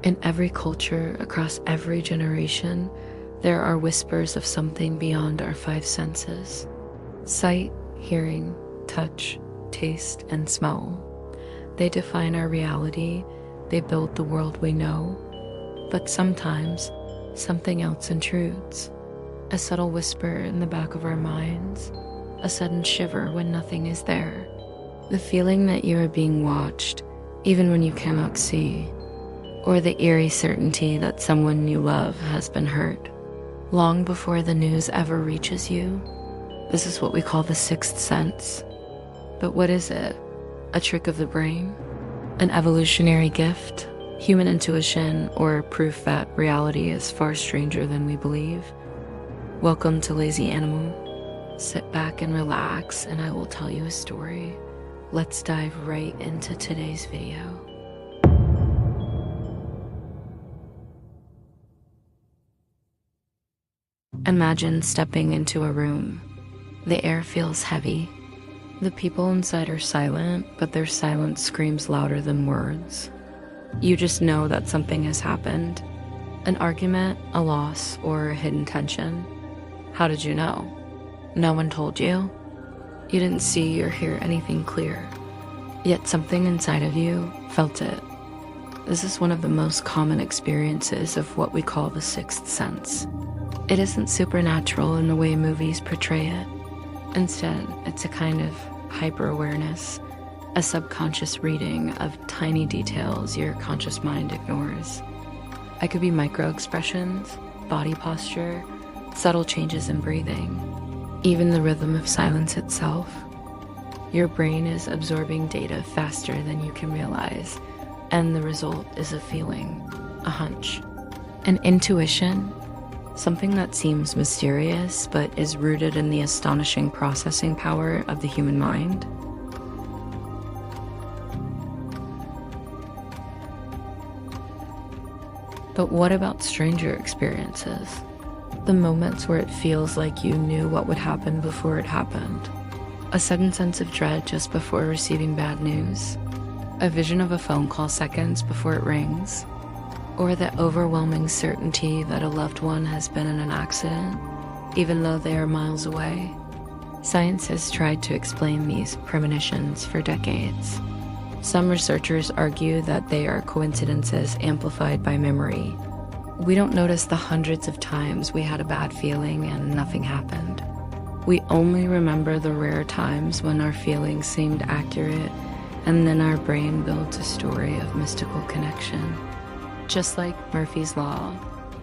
In every culture, across every generation, there are whispers of something beyond our five senses. Sight, hearing, touch, taste, and smell. They define our reality, they build the world we know. But sometimes, something else intrudes. A subtle whisper in the back of our minds, a sudden shiver when nothing is there. The feeling that you are being watched, even when you cannot see. Or the eerie certainty that someone you love has been hurt, long before the news ever reaches you. This is what we call the sixth sense. But what is it? A trick of the brain? An evolutionary gift? Human intuition? Or proof that reality is far stranger than we believe? Welcome to Lazy Animal. Sit back and relax, and I will tell you a story. Let's dive right into today's video. Imagine stepping into a room. The air feels heavy. The people inside are silent, but their silence screams louder than words. You just know that something has happened. An argument, a loss, or a hidden tension. How did you know? No one told you? You didn't see or hear anything clear. Yet something inside of you felt it. This is one of the most common experiences of what we call the sixth sense. It isn't supernatural in the way movies portray it. Instead, it's a kind of hyper-awareness, a subconscious reading of tiny details your conscious mind ignores. It could be micro-expressions, body posture, subtle changes in breathing, even the rhythm of silence itself. Your brain is absorbing data faster than you can realize, and the result is a feeling, a hunch, an intuition. Something that seems mysterious, but is rooted in the astonishing processing power of the human mind. But what about stranger experiences? The moments where it feels like you knew what would happen before it happened. A sudden sense of dread just before receiving bad news. A vision of a phone call seconds before it rings. Or the overwhelming certainty that a loved one has been in an accident, even though they are miles away. Science has tried to explain these premonitions for decades. Some researchers argue that they are coincidences amplified by memory. We don't notice the hundreds of times we had a bad feeling and nothing happened. We only remember the rare times when our feelings seemed accurate, and then our brain builds a story of mystical connection. Just like Murphy's Law,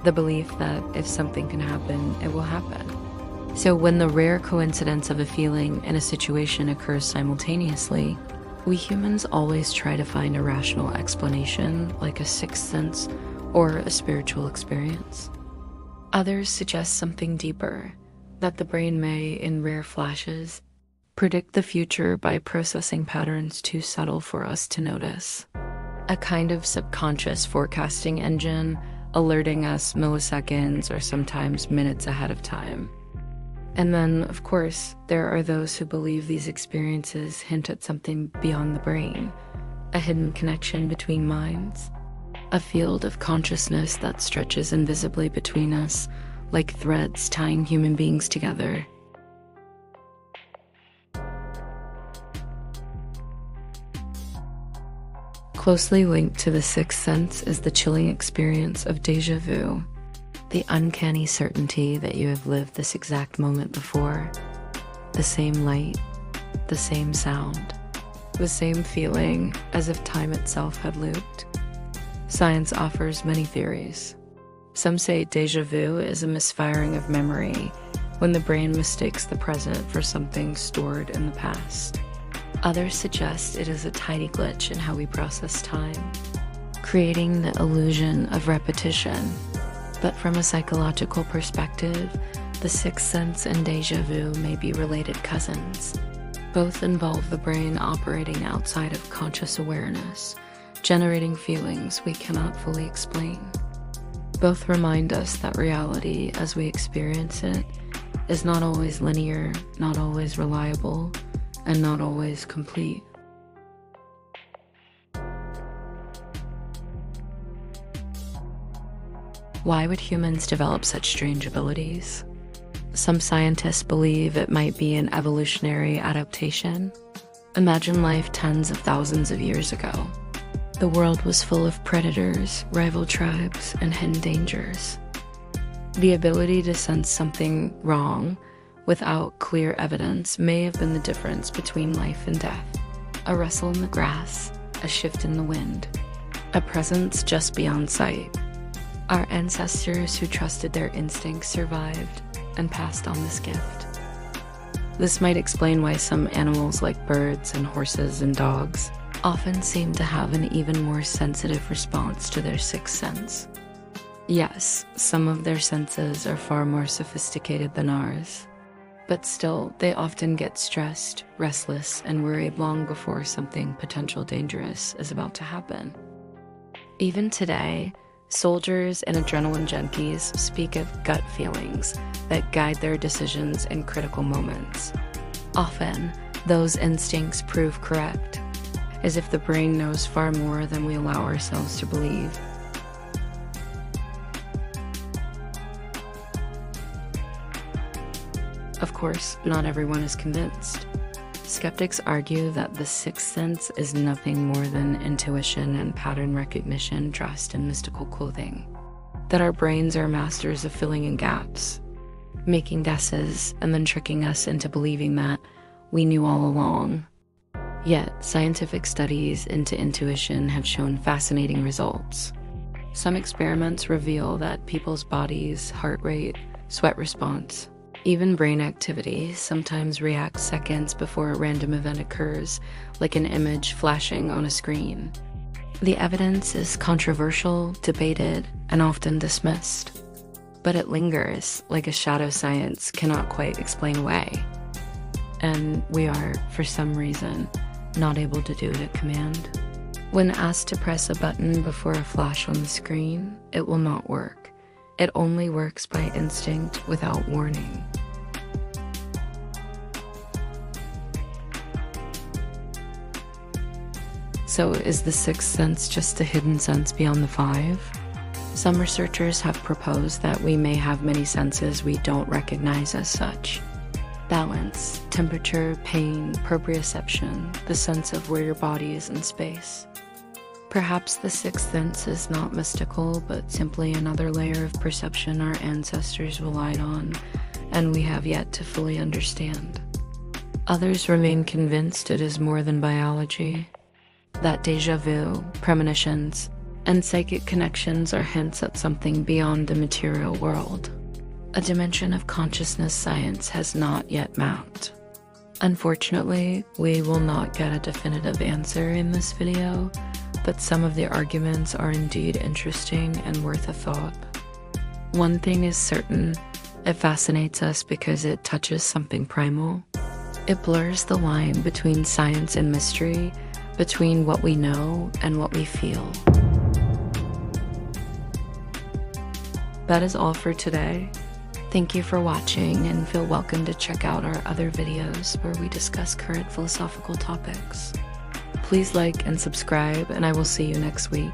the belief that if something can happen, it will happen. So when the rare coincidence of a feeling and a situation occurs simultaneously, we humans always try to find a rational explanation, like a sixth sense or a spiritual experience. Others suggest something deeper, that the brain may, in rare flashes, predict the future by processing patterns too subtle for us to notice. A kind of subconscious forecasting engine, alerting us milliseconds or sometimes minutes ahead of time. And then, of course, there are those who believe these experiences hint at something beyond the brain, a hidden connection between minds, a field of consciousness that stretches invisibly between us, like threads tying human beings together. Closely linked to the sixth sense is the chilling experience of déjà vu, the uncanny certainty that you have lived this exact moment before. The same light, the same sound, the same feeling as if time itself had looped. Science offers many theories. Some say déjà vu is a misfiring of memory when the brain mistakes the present for something stored in the past. Others suggest it is a tiny glitch in how we process time, creating the illusion of repetition. But from a psychological perspective, the sixth sense and déjà vu may be related cousins. Both involve the brain operating outside of conscious awareness, generating feelings we cannot fully explain. Both remind us that reality, as we experience it, is not always linear, not always reliable, and not always complete. Why would humans develop such strange abilities? Some scientists believe it might be an evolutionary adaptation. Imagine life tens of thousands of years ago. The world was full of predators, rival tribes, and hidden dangers. The ability to sense something wrong without clear evidence may have been the difference between life and death. A rustle in the grass, a shift in the wind, a presence just beyond sight. Our ancestors who trusted their instincts survived and passed on this gift. This might explain why some animals like birds and horses and dogs often seem to have an even more sensitive response to their sixth sense. Yes, some of their senses are far more sophisticated than ours, but still, they often get stressed, restless, and worried long before something potential dangerous is about to happen. Even today, soldiers and adrenaline junkies speak of gut feelings that guide their decisions in critical moments. Often, those instincts prove correct, as if the brain knows far more than we allow ourselves to believe. Of course, not everyone is convinced. Skeptics argue that the sixth sense is nothing more than intuition and pattern recognition dressed in mystical clothing. That our brains are masters of filling in gaps, making guesses, and then tricking us into believing that we knew all along. Yet, scientific studies into intuition have shown fascinating results. Some experiments reveal that people's bodies, heart rate, sweat response, even brain activity sometimes reacts seconds before a random event occurs, like an image flashing on a screen. The evidence is controversial, debated, and often dismissed. But it lingers, like a shadow science cannot quite explain away. And we are, for some reason, not able to do it at command. When asked to press a button before a flash on the screen, it will not work. It only works by instinct without warning. So is the sixth sense just a hidden sense beyond the five? Some researchers have proposed that we may have many senses we don't recognize as such. Balance, temperature, pain, proprioception, the sense of where your body is in space. Perhaps the sixth sense is not mystical, but simply another layer of perception our ancestors relied on, and we have yet to fully understand. Others remain convinced it is more than biology, that déjà vu, premonitions, and psychic connections are hints at something beyond the material world, a dimension of consciousness science has not yet mapped. Unfortunately, we will not get a definitive answer in this video, but some of the arguments are indeed interesting and worth a thought. One thing is certain, it fascinates us because it touches something primal. It blurs the line between science and mystery, between what we know and what we feel. That is all for today. Thank you for watching, and feel welcome to check out our other videos where we discuss current philosophical topics. Please like and subscribe, and I will see you next week.